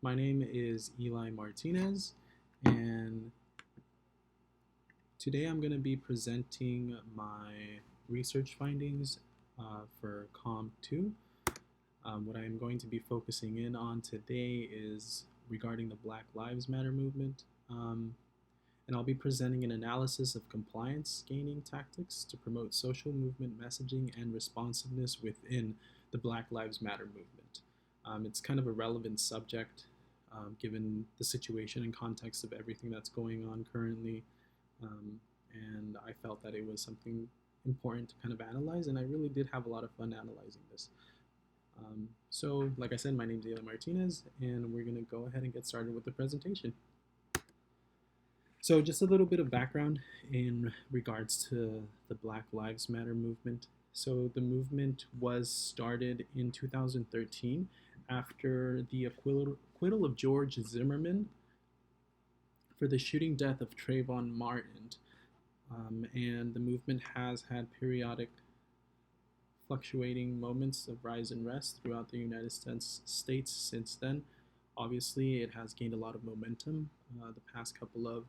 My name is Eli Martinez, and today I'm going to be presenting my research findings for COM 2. What I'm going to be focusing in on today is regarding the Black Lives Matter movement, and I'll be presenting an analysis of compliance gaining tactics to promote social movement messaging and responsiveness within the Black Lives Matter movement. It's kind of a relevant subject given the situation and context of everything that's going on currently. And I felt that it was something important to kind of analyze, and I really did have a lot of fun analyzing this. So, like I said, my name is Eli Martinez, and we're going to go ahead and get started with the presentation. So, just a little bit of background in regards to the Black Lives Matter movement. So, the movement was started in 2013 after the acquittal of George Zimmerman for the shooting death of Trayvon Martin. And the movement has had periodic fluctuating moments of rise and rest throughout the United States since then. Obviously, it has gained a lot of momentum the past couple of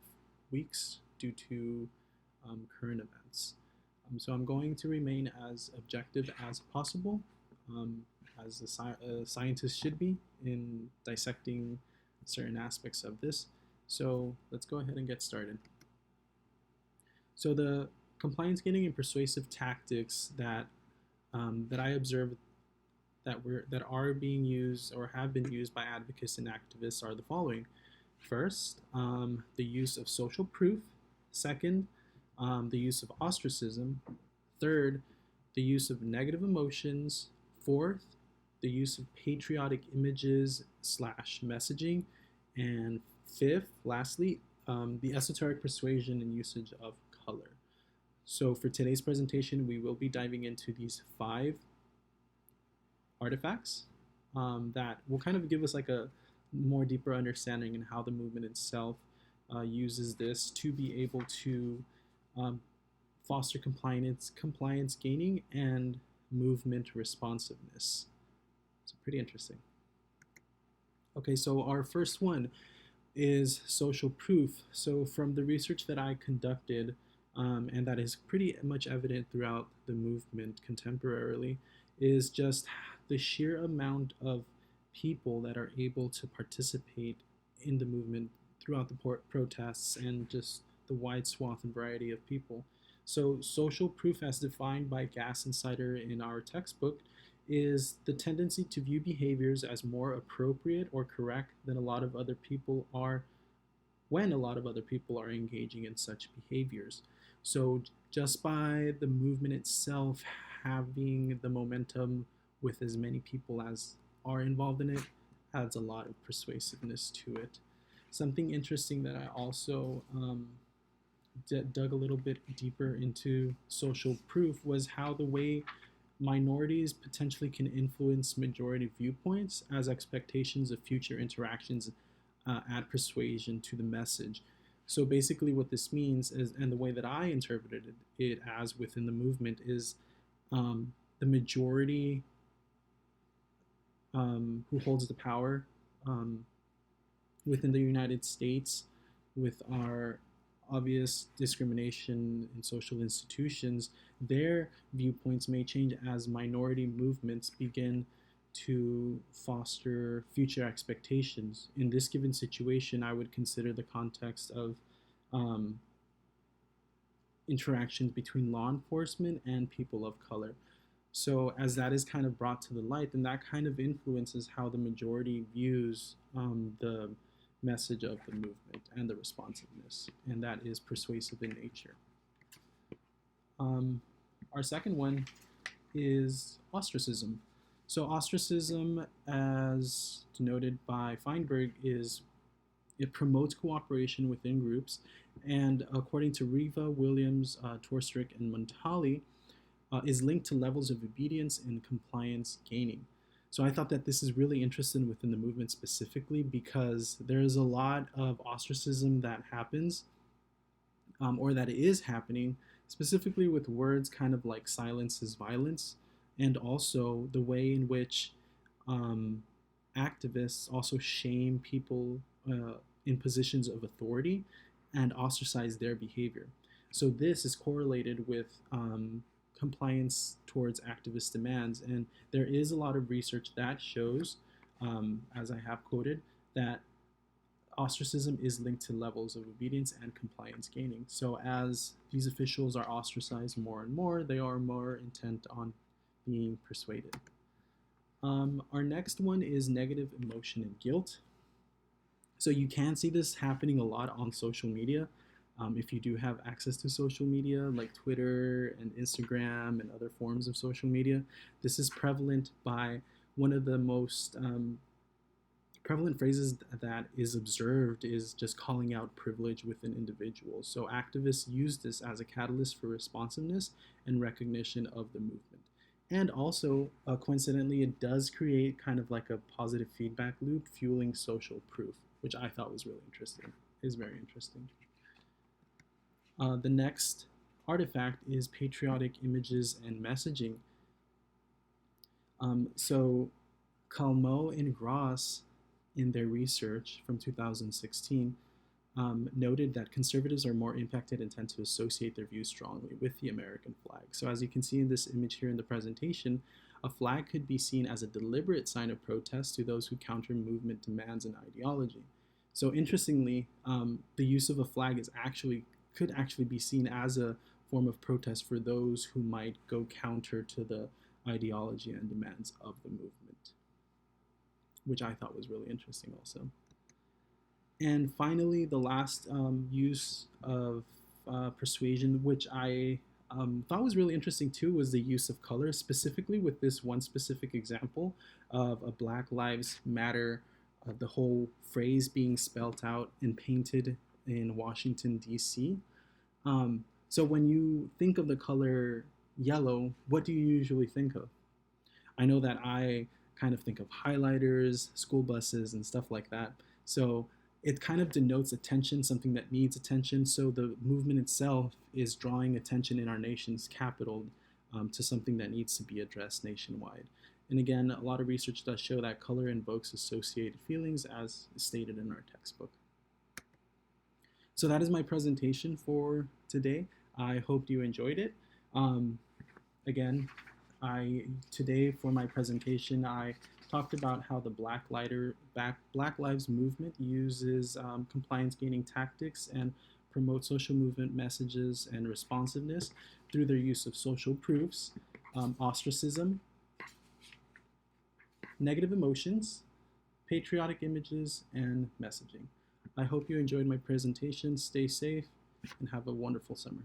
weeks due to current events. So I'm going to remain as objective as possible, as a scientist should be in dissecting certain aspects of this. So let's go ahead and get started. So the compliance gaining and persuasive tactics that I observe that are being used or have been used by advocates and activists are the following. First, the use of social proof. Second, the use of ostracism. Third, the use of negative emotions. Fourth, the use of patriotic images / messaging. And fifth, lastly, the esoteric persuasion and usage of color. So for today's presentation, we will be diving into these 5 artifacts that will kind of give us like a more deeper understanding in how the movement itself uses this to be able to foster compliance gaining and movement responsiveness. So pretty interesting. Okay, so our first one is social proof. So from the research that I conducted, and that is pretty much evident throughout the movement contemporarily, is just the sheer amount of people that are able to participate in the movement throughout the protests and just the wide swath and variety of people. So social proof, as defined by Gas and Cider in our textbook, is the tendency to view behaviors as more appropriate or correct than a lot of other people are when a lot of other people are engaging in such behaviors. So just by the movement itself having the momentum with as many people as are involved in it adds a lot of persuasiveness to it. Something interesting that I also dug a little bit deeper into social proof was how the way minorities potentially can influence majority viewpoints as expectations of future interactions add persuasion to the message. So basically what this means is, and the way that I interpreted it as within the movement, is the majority who holds the power within the United States, with our obvious discrimination in social institutions, their viewpoints may change as minority movements begin to foster future expectations. In this given situation, I would consider the context of interactions between law enforcement and people of color. So as that is kind of brought to the light, then that kind of influences how the majority views the message of the movement and the responsiveness, and that is persuasive in nature. Our second one is ostracism. So ostracism, as denoted by Feinberg, it promotes cooperation within groups, and according to Riva, Williams, Torstrick, and Montali, is linked to levels of obedience and compliance gaining. So I thought that this is really interesting within the movement specifically because there is a lot of ostracism that happens or that is happening, specifically with words kind of like silence is violence, and also the way in which activists also shame people in positions of authority and ostracize their behavior. So this is correlated with compliance towards activist demands. And there is a lot of research that shows, as I have quoted, that ostracism is linked to levels of obedience and compliance gaining. So as these officials are ostracized more and more, they are more intent on being persuaded. Our next one is negative emotion and guilt. So you can see this happening a lot on social media. If you do have access to social media like Twitter and Instagram and other forms of social media, this is prevalent by one of the most prevalent phrases that is observed is just calling out privilege within individuals. So activists use this as a catalyst for responsiveness and recognition of the movement. And also, coincidentally, it does create kind of like a positive feedback loop, fueling social proof, which I thought was really interesting. Is very interesting. The next artifact is patriotic images and messaging. So Calmo and Gross, in their research from 2016, noted that conservatives are more impacted and tend to associate their views strongly with the American flag. So as you can see in this image here in the presentation, a flag could be seen as a deliberate sign of protest to those who counter movement demands and ideology. So interestingly, the use of a flag could actually be seen as a form of protest for those who might go counter to the ideology and demands of the movement, which I thought was really interesting also. And finally, the last use of persuasion, which I thought was really interesting too, was the use of color, specifically with this one specific example of a Black Lives Matter, the whole phrase being spelt out and painted in Washington, D.C. So when you think of the color yellow, what do you usually think of? I know that I kind of think of highlighters, school buses, and stuff like that. So it kind of denotes attention, something that needs attention. So the movement itself is drawing attention in our nation's capital to something that needs to be addressed nationwide. And again, a lot of research does show that color invokes associated feelings, as stated in our textbook. So that is my presentation for today. I hope you enjoyed it. Again, today for my presentation, I talked about how the Black Lives Movement uses compliance gaining tactics and promote social movement messages and responsiveness through their use of social proofs, ostracism, negative emotions, patriotic images, and messaging. I hope you enjoyed my presentation. Stay safe and have a wonderful summer.